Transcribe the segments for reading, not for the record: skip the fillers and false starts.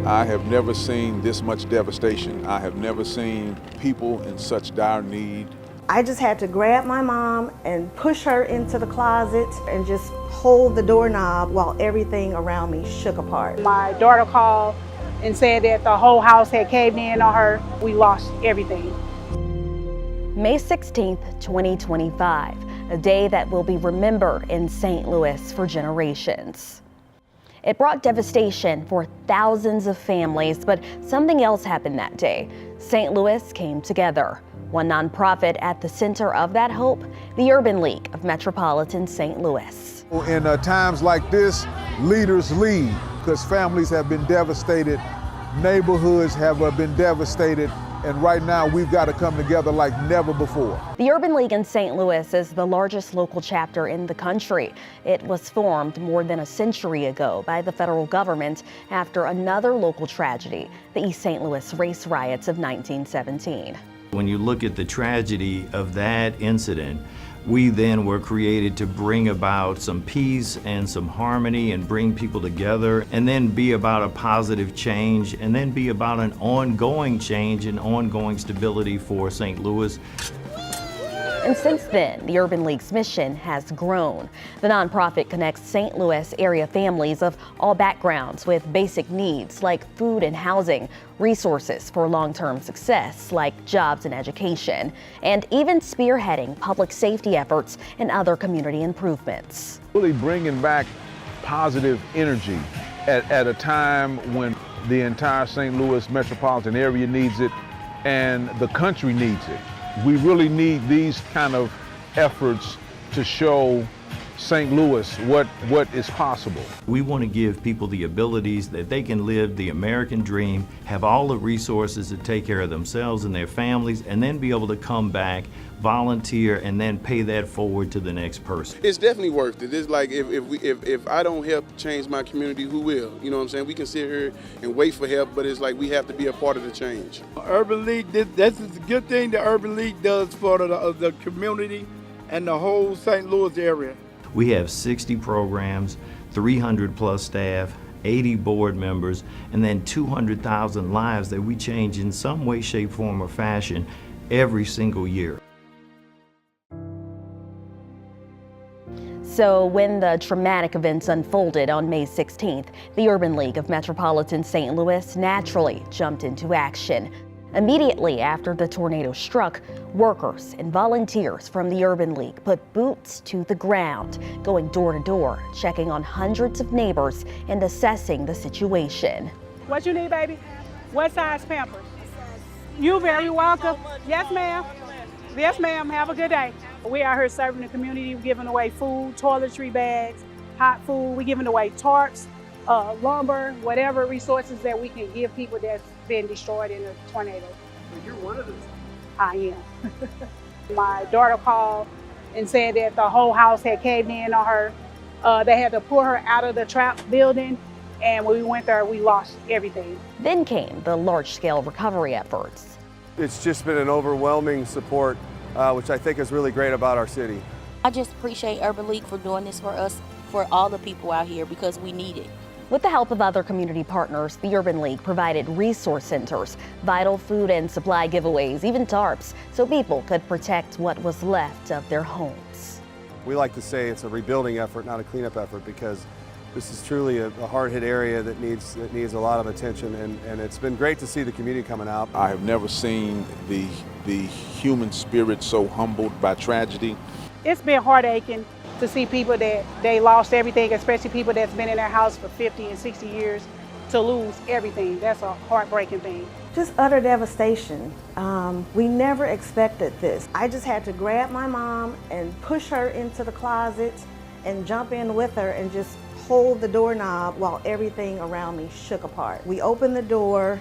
I have never seen this much devastation. I have never seen people in such dire need. I just had to grab my mom and push her into the closet and just hold the doorknob while everything around me shook apart. My daughter called and said that the whole house had caved in on her. We lost everything. May 16th, 2025, a day that will be remembered in St. Louis for generations. It brought devastation for thousands of families, but something else happened that day. St. Louis came together. One nonprofit at the center of that hope, the Urban League of Metropolitan St. Louis. In times like this, leaders lead because families have been devastated, neighborhoods have been devastated, and right now we've got to come together like never before. The Urban League in St. Louis is the largest local chapter in the country. It was formed more than a century ago by the federal government after another local tragedy, the East St. Louis race riots of 1917. When you look at the tragedy of that incident, we then were created to bring about some peace and some harmony and bring people together and then be about a positive change and then be about an ongoing change and ongoing stability for St. Louis. And since then, the Urban League's mission has grown. The nonprofit connects St. Louis area families of all backgrounds with basic needs like food and housing, resources for long-term success like jobs and education, and even spearheading public safety efforts and other community improvements. Really bringing back positive energy at a time when the entire St. Louis metropolitan area needs it and the country needs it. We really need these kind of efforts to show St. Louis what is possible. We want to give people the abilities that they can live the American dream, have all the resources to take care of themselves and their families, and then be able to come back, volunteer, and then pay that forward to the next person. It's definitely worth it. It's like if I don't help change my community, who will? You know what I'm saying? We can sit here and wait for help, but it's like we have to be a part of the change. Urban League, this is a good thing the Urban League does for the community and the whole St. Louis area. We have 60 programs, 300 plus staff, 80 board members, and then 200,000 lives that we change in some way, shape, form, or fashion every single year. So when the traumatic events unfolded on May 16th, the Urban League of Metropolitan St. Louis naturally jumped into action. Immediately after the tornado struck, workers and volunteers from the Urban League put boots to the ground, going door to door, checking on hundreds of neighbors and assessing the situation. What you need, baby? What size Pampers? You're very welcome. Yes, ma'am. Yes, ma'am. Have a good day. We out here serving the community. We're giving away food, toiletry bags, hot food. We're giving away tarps, lumber, whatever resources that we can give people that's been destroyed in a tornado. So you're one of them? I am. My daughter called and said that the whole house had caved in on her. They had to pull her out of the trap building, and when we went there, we lost everything. Then came the large-scale recovery efforts. It's just been an overwhelming support, which I think is really great about our city. I just appreciate Urban League for doing this for us, for all the people out here, because we need it. With the help of other community partners, the Urban League provided resource centers, vital food and supply giveaways, even tarps, so people could protect what was left of their homes. We like to say it's a rebuilding effort, not a cleanup effort, because this is truly a hard-hit area that needs a lot of attention, and it's been great to see the community coming out. I have never seen the human spirit so humbled by tragedy. It's been heartaching to see people that they lost everything, especially people that's been in their house for 50 and 60 years, to lose everything. That's a heartbreaking thing. Just utter devastation. We never expected this. I just had to grab my mom and push her into the closet and jump in with her and just hold the doorknob while everything around me shook apart. We opened the door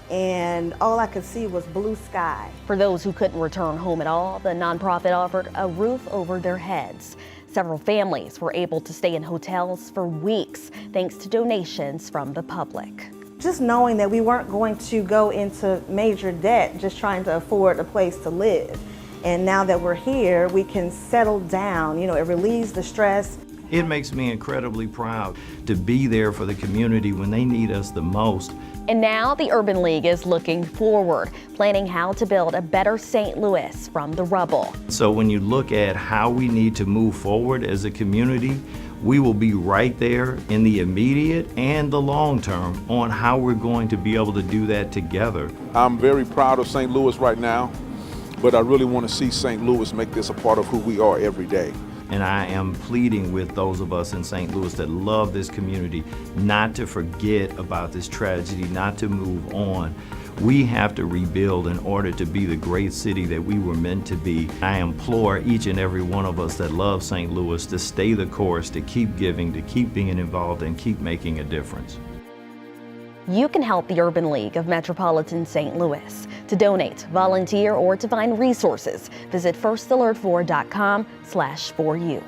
and all I could see was blue sky. For those who couldn't return home at all, the nonprofit offered a roof over their heads. Several families were able to stay in hotels for weeks thanks to donations from the public. Just knowing that we weren't going to go into major debt just trying to afford a place to live. And now that we're here, we can settle down. You know, it relieves the stress. It makes me incredibly proud to be there for the community when they need us the most. And now the Urban League is looking forward, planning how to build a better St. Louis from the rubble. So when you look at how we need to move forward as a community, we will be right there in the immediate and the long term on how we're going to be able to do that together. I'm very proud of St. Louis right now, but I really want to see St. Louis make this a part of who we are every day. And I am pleading with those of us in St. Louis that love this community not to forget about this tragedy, not to move on. We have to rebuild in order to be the great city that we were meant to be. I implore each and every one of us that love St. Louis to stay the course, to keep giving, to keep being involved, and keep making a difference. You can help the Urban League of Metropolitan St. Louis. To donate, volunteer, or to find resources, visit firstalertfor.com/4u.